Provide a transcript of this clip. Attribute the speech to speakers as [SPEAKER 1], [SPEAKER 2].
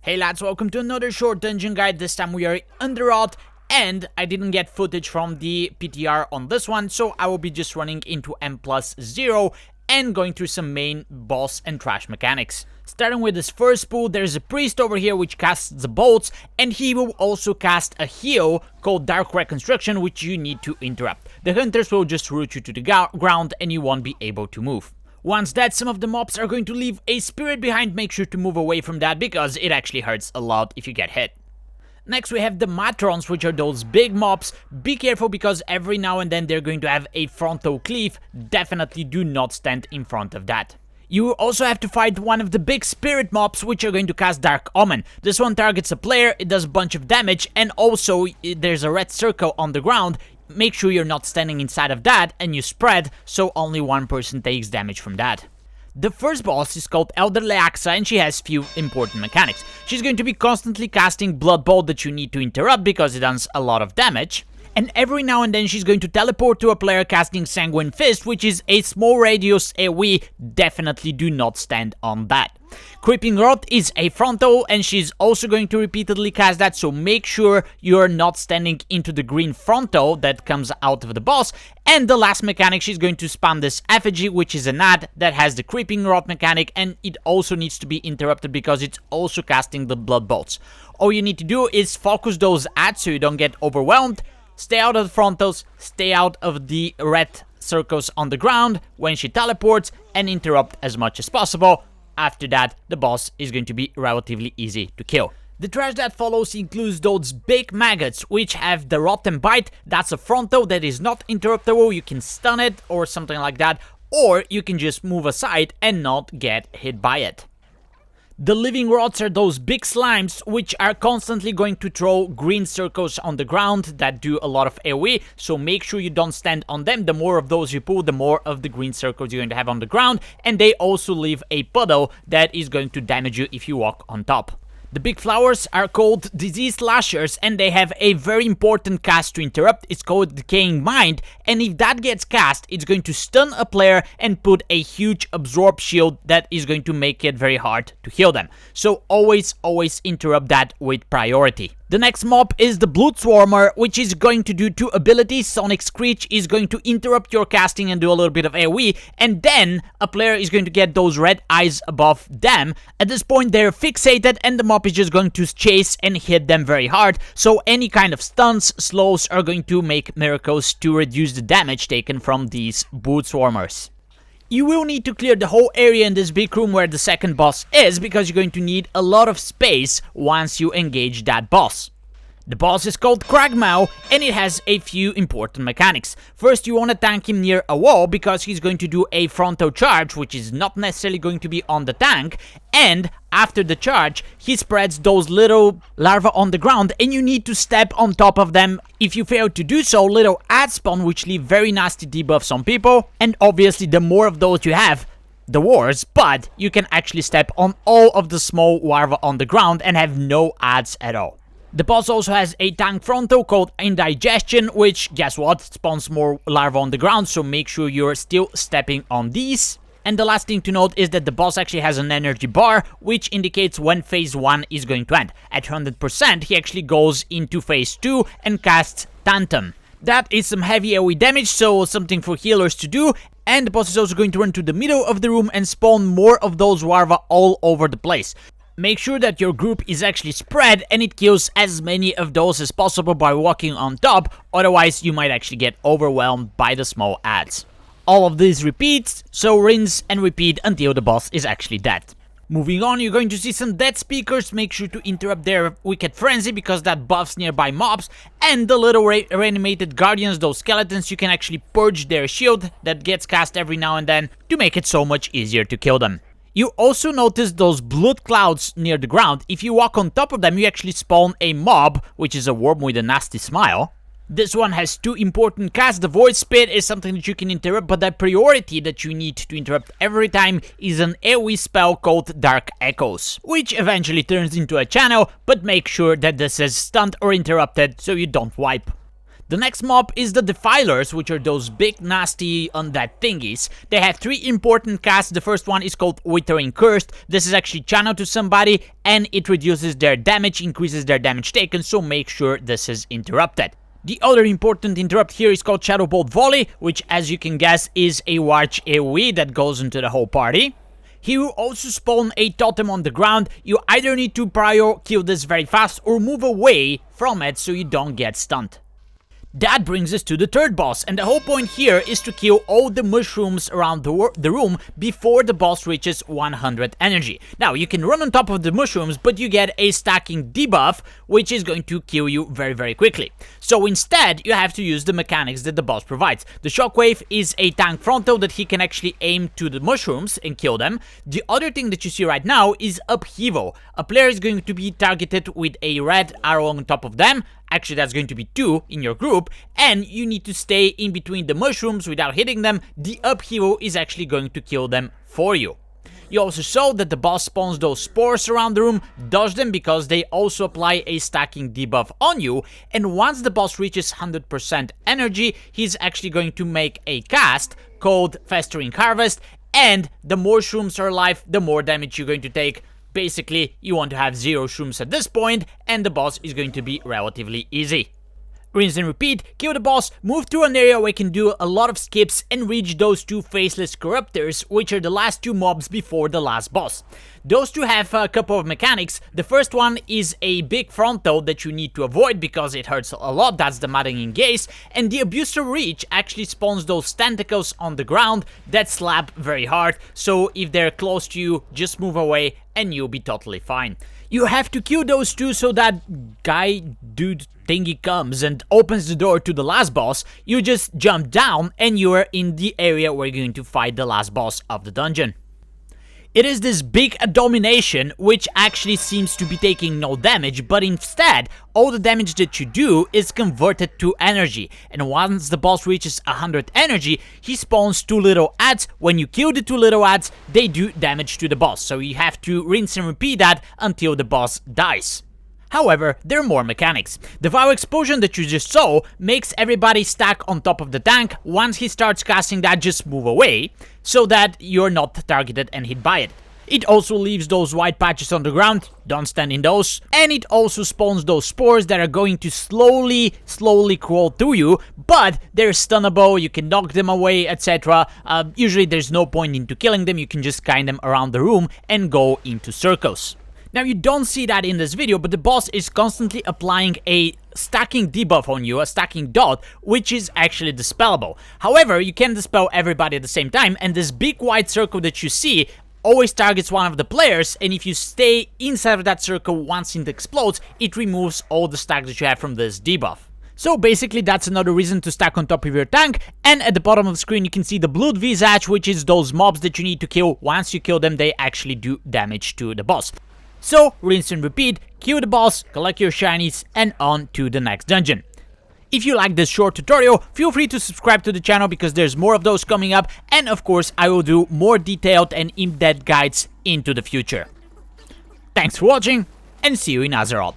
[SPEAKER 1] Hey lads, welcome to another short dungeon guide. This time we are Underrot, and I didn't get footage from the PTR on this one, so I will be just running into M+0 and going through some main boss and trash mechanics. Starting with this first pool, there's a priest over here which casts the bolts, and he will also cast a heal called Dark Reconstruction, which you need to interrupt. The hunters will just root you to the ground and you won't be able to move. Once dead, some of the mobs are going to leave a spirit behind. Make sure to move away from that because it actually hurts a lot if you get hit. Next we have the Matrons, which are those big mobs. Be careful because every now and then they're going to have a frontal cleave. Definitely do not stand in front of that. You will also have to fight one of the big spirit mobs, which are going to cast Dark Omen. This one targets a player, it does a bunch of damage, and also there's a red circle on the ground. Make sure you're not standing inside of that and you spread, so only one person takes damage from that. The first boss is called Leaxa, and she has few important mechanics. She's going to be constantly casting Blood Bolt that you need to interrupt because it does a lot of damage. And every now and then she's going to teleport to a player casting Sanguine Fist, which is a small radius AoE. Definitely do not stand on that. Creeping Rot is a frontal, and she's also going to repeatedly cast that, so make sure you're not standing into the green frontal that comes out of the boss. And the last mechanic, she's going to spam this effigy, which is an ad that has the Creeping Rot mechanic, and it also needs to be interrupted because it's also casting the Blood Bolts. All you need to do is focus those ads so you don't get overwhelmed. Stay out of the frontals, stay out of the red circles on the ground when she teleports, and interrupt as much as possible. After that, the boss is going to be relatively easy to kill. The trash that follows includes those big maggots, which have the Rotten Bite. That's a frontal that is not interruptible. You can stun it or something like that, or you can just move aside and not get hit by it. The living rots are those big slimes which are constantly going to throw green circles on the ground that do a lot of AoE, so make sure you don't stand on them. The more of those you pull, the more of the green circles you're going to have on the ground, and they also leave a puddle that is going to damage you if you walk on top. The big flowers are called Disease Slashers, and they have a very important cast to interrupt. It's called Decaying Mind, and if that gets cast, it's going to stun a player and put a huge absorb shield that is going to make it very hard to heal them. So always interrupt that with priority. The next mob is the Blood Swarmer, which is going to do two abilities. Sonic Screech is going to interrupt your casting and do a little bit of AoE, and then a player is going to get those red eyes above them. At this point they're fixated and the mob is just going to chase and hit them very hard, so any kind of stuns, slows are going to make miracles to reduce the damage taken from these Blood Swarmers. You will need to clear the whole area in this big room where the second boss is, because you're going to need a lot of space once you engage that boss. The boss is called Kragmaw, and it has a few important mechanics. First, you want to tank him near a wall because he's going to do a frontal charge, which is not necessarily going to be on the tank, and after the charge, he spreads those little larvae on the ground and you need to step on top of them. If you fail to do so, little ads spawn which leave very nasty debuffs on people, and obviously the more of those you have, the worse, but you can actually step on all of the small larvae on the ground and have no ads at all. The boss also has a tank frontal called Indigestion, which, guess what, spawns more larvae on the ground, so make sure you're still stepping on these. And the last thing to note is that the boss actually has an energy bar, which indicates when phase 1 is going to end. At 100%, he actually goes into phase 2 and casts Tantum. That is some heavy AoE damage, so something for healers to do. And the boss is also going to run to the middle of the room and spawn more of those larvae all over the place. Make sure that your group is actually spread and it kills as many of those as possible by walking on top, otherwise you might actually get overwhelmed by the small ads. All of this repeats, so rinse and repeat until the boss is actually dead. Moving on, you're going to see some dead speakers. Make sure to interrupt their Wicked Frenzy because that buffs nearby mobs, and the little reanimated guardians, those skeletons, you can actually purge their shield that gets cast every now and then to make it so much easier to kill them. You also notice those blood clouds near the ground. If you walk on top of them, you actually spawn a mob, which is a worm with a nasty smile. This one has two important casts. The Void Spit is something that you can interrupt, but the priority that you need to interrupt every time is an AoE spell called Dark Echoes, which eventually turns into a channel, but make sure that this is stunned or interrupted so you don't wipe. The next mob is the defilers, which are those big nasty undead thingies. They have 3 important casts. The first one is called Withering Cursed. This is actually channeled to somebody and it reduces their damage, increases their damage taken, so make sure this is interrupted. The other important interrupt here is called Shadow Bolt Volley, which as you can guess is a large AoE that goes into the whole party. He will also spawn a totem on the ground. You either need to prior kill this very fast or move away from it so you don't get stunned. That brings us to the third boss, and the whole point here is to kill all the mushrooms around the room before the boss reaches 100 energy. Now, you can run on top of the mushrooms, but you get a stacking debuff, which is going to kill you very quickly. So instead, you have to use the mechanics that the boss provides. The shockwave is a tank frontal that he can actually aim to the mushrooms and kill them. The other thing that you see right now is upheaval. A player is going to be targeted with a red arrow on top of them. Actually, that's going to be 2 in your group, and you need to stay in between the mushrooms without hitting them. The upheaval is actually going to kill them for you. You also saw that the boss spawns those spores around the room, dodge them because they also apply a stacking debuff on you, and once the boss reaches 100% energy, he's actually going to make a cast called Festering Harvest, and the more shrooms are alive, the more damage you're going to take. Basically, you want to have 0 shrooms at this point, and the boss is going to be relatively easy. Rinse and repeat, kill the boss, move through an area where you can do a lot of skips and reach those 2 faceless corruptors, which are the last 2 mobs before the last boss. Those 2 have a couple of mechanics. The first one is a big frontal that you need to avoid because it hurts a lot, that's the Maddening Gaze, and the Abuser Reach actually spawns those tentacles on the ground that slap very hard, so if they're close to you, just move away and you'll be totally fine. You have to kill those 2 so that guy dude thingy comes and opens the door to the last boss. You just jump down and you are in the area where you're going to fight the last boss of the dungeon. It is this big domination which actually seems to be taking no damage, but instead all the damage that you do is converted to energy, and once the boss reaches 100 energy, he spawns 2 little ads. When you kill the 2 little ads, they do damage to the boss, so you have to rinse and repeat that until the boss dies. However, there are more mechanics. The Vow Explosion that you just saw makes everybody stack on top of the tank. Once he starts casting that, just move away, so that you're not targeted and hit by it. It also leaves those white patches on the ground, don't stand in those, and it also spawns those spores that are going to slowly crawl through you, but they're stunnable, you can knock them away, etc. Usually there's no point into killing them, you can just kind them around the room and go into circles. Now, you don't see that in this video, but the boss is constantly applying a stacking debuff on you, a stacking dot, which is actually dispellable. However, you can dispel everybody at the same time, and this big white circle that you see always targets one of the players, and if you stay inside of that circle once it explodes, it removes all the stack that you have from this debuff. So basically that's another reason to stack on top of your tank, and at the bottom of the screen you can see the Blood Visage, which is those mobs that you need to kill. Once you kill them, they actually do damage to the boss. So, rinse and repeat, kill the boss, collect your shinies, and on to the next dungeon. If you like this short tutorial, feel free to subscribe to the channel because there's more of those coming up, and of course I will do more detailed and in-depth guides into the future. Thanks for watching, and see you in Underrot.